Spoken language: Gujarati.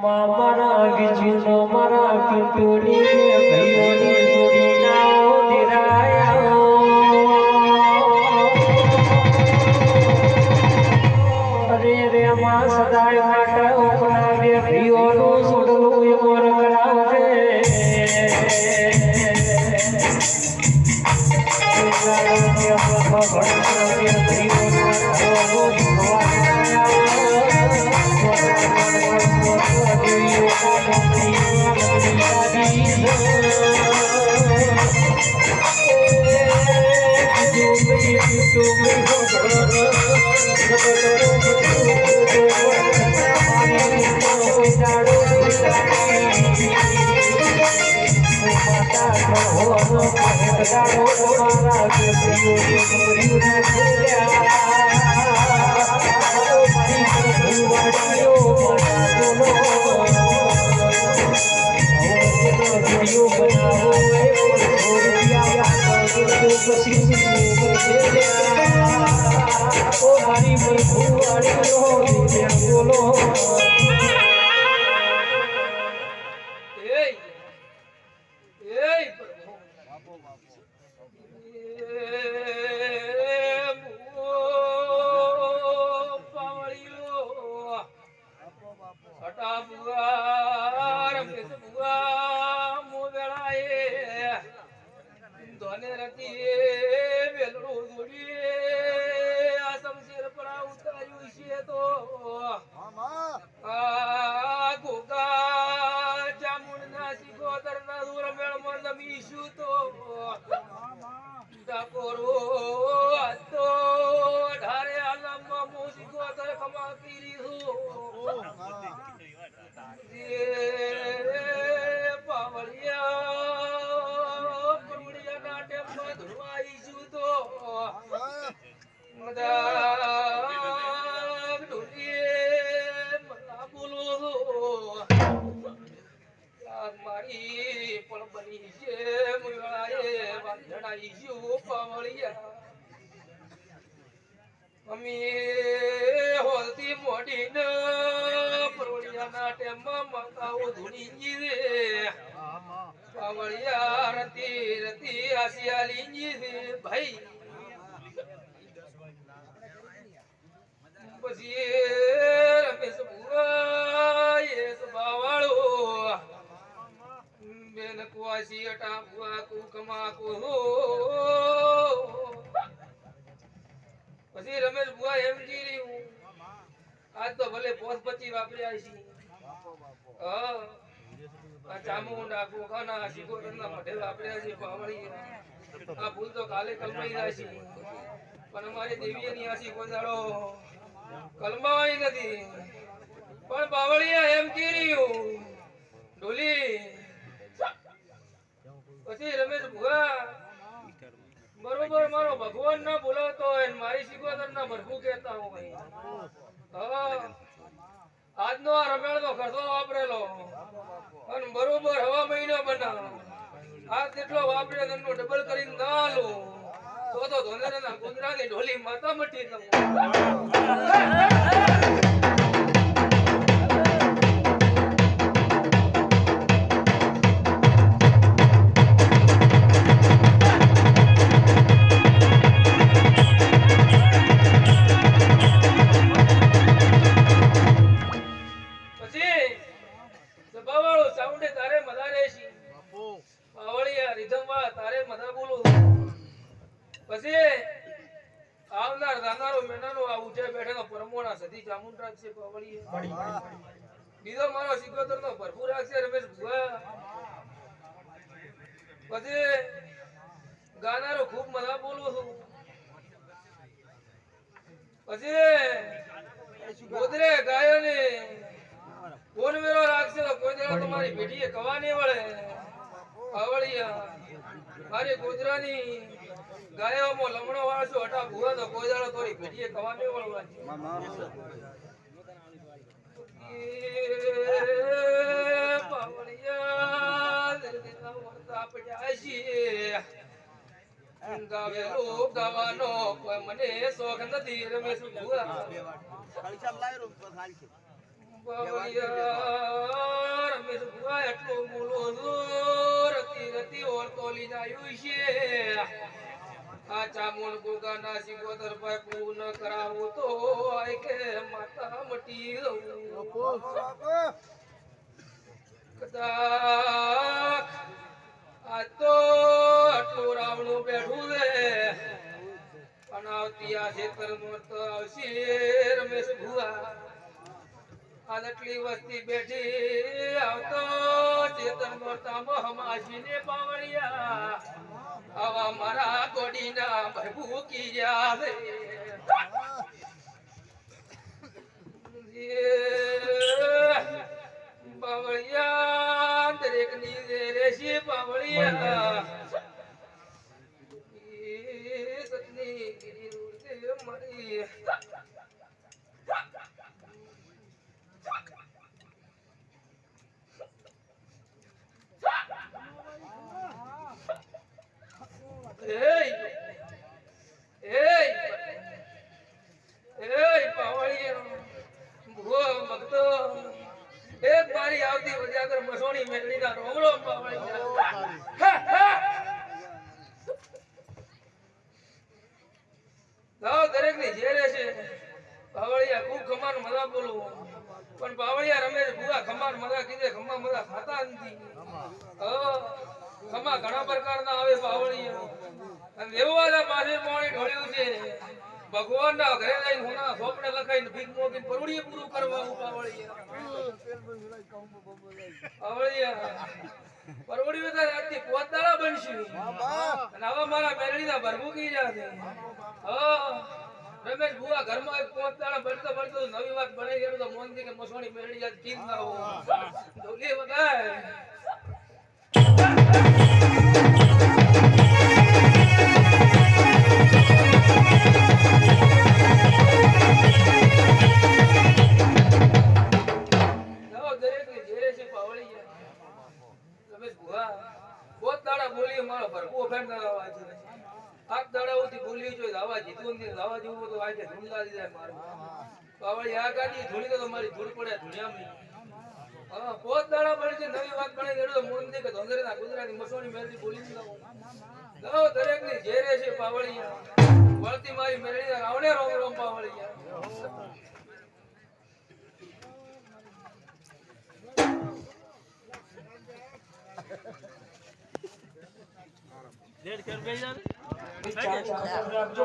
મારા ગીચનો મારા પીટોની ભાઈઓની જોડી નાઓ ધીરાયા અરે રે માં સદાય માટે ઓકના બે ભાઈઓનું સુડલું મોર કરાવજે પછી રમેશ બુઆ એમ જી રહ્યું આજ તો ભલે પોત પચી વાપર્યા છે આ ચામુંડા કોકાના શિકોતરના મઢે વાપર્યા છે પાવળી આ ભૂલ તો કાલે કલમાઈ જાય છે પણ અમારી દેવીની આસી કોદાળો કલમાઈ નથી પણ પાવળિયા એમ કી રહ્યું ઢોલી પછી રમેશ બુઆ બરોબર મારો ભગવાન ના બોલાવતો હોય મારી શિકોતર ના ભરભું કહેતા હોય આજનો આ રમેણ તો ખર્ચો વાપરેલો અને બરોબર હવા મહિનો બનાવ આ તેટલો વાપરે એમનો ડબલ કરીને ના લો તો ધોંધરાના કુંદરાની ઢોલી માતા મટી બીજો મારો સિકોતર નો ભરપૂર રાખશે રમેશ ભુવા પછી ગાનારો ખૂબ મજા બોલું છું પછી ગોદરે ગાયો ને કોણ મેરો રાખશે તો કોઈ દેવા તમારી પેઢીએ કવા નહીં વળે આવળિયા મારી ગોદરાની ગાયોમાં લમણો વાળશો હટા ભુવા તો કોઈ દાડો તોરી પેઢીએ કવા નહીં વળવા પાવળિયા આપણે આશી ગાવેલો ગાવાનો કોઈ મને શોખ નથી રમેશ ભુવા રમેશ ભુવા એટલું બોલો રતી રતી ઓળતો લઈને આવ્યું છે આ ચામુંડ ગોગાના સિકોતર ભાઈ પૂર્ણ કરાવું તો આય કે માતા મટી રહું કદાચ આ તો આટલું રાવણું બેઠું છે પણ આવતી આ ખેતર તો આવશે રમેશ ભુવા આટલી વસ્તી બેઠી આવતો ચેતન મોરતામાં હમાસીને પાવળિયા આવા મારા ગોડીના ભૂકી ગયા છે પાવળિયા દરેક ની રેશી પાવળિયા સતની ગીરી રૂડે મળી એક મારી આવતી વજાગર મસોણી મેળડી ના રોમડો દરેક ની જેરે છે પાવળિયા ખૂબ ખમાન મજા બોલવું પણ પાવળિયા રમેશ ભુવા ખમાન મજા કીધે ખમા મજા ખાતા નથી ખમા ઘણા પ્રકારના આવે પાવળિયા અને દેવવાલા પાસે પાણી ઢોળ્યું છે ભગવાન ના ઘરે જઈને હોના સોપડે લખાઈને ભીખ મોગીને પરોડીએ પૂરું કરવા પાવળિયા પરવડી તો આજથી પોતાળા બનશે અને આવા મારા મેરડીના ભરભૂકી જશે રમેશ ભુવા ઘરમાં એક પોતાળા બનતો બનતો નવી વાત બનાવી ગયો તો મોનથી કે મસોણી મેરડી આજ કીધ ના હો ઢોલી બધાય મારો ભરપૂર ફેન ના લાવા છે આપ દાડાઓથી બોલી જો લાવા જીતું ને લાવા જેવું તો આજે ધૂંડા દીધા મારો પાવળી આ ગાડી ધૂળી તો તમારી ધૂળ પડે ધૂળિયામાં હા પોત દાડા પડે છે નવી વાત બને એડો મોન દે કે ધોંદરેના ગુજરાતી મસોણી મેલડી બોલી લાવો દરેક ની જેરે છે પાવળિયા વળતી મારી મેલડી રાવણે રોમ રોમ પાવળિયા ચાર ચાર રાખજો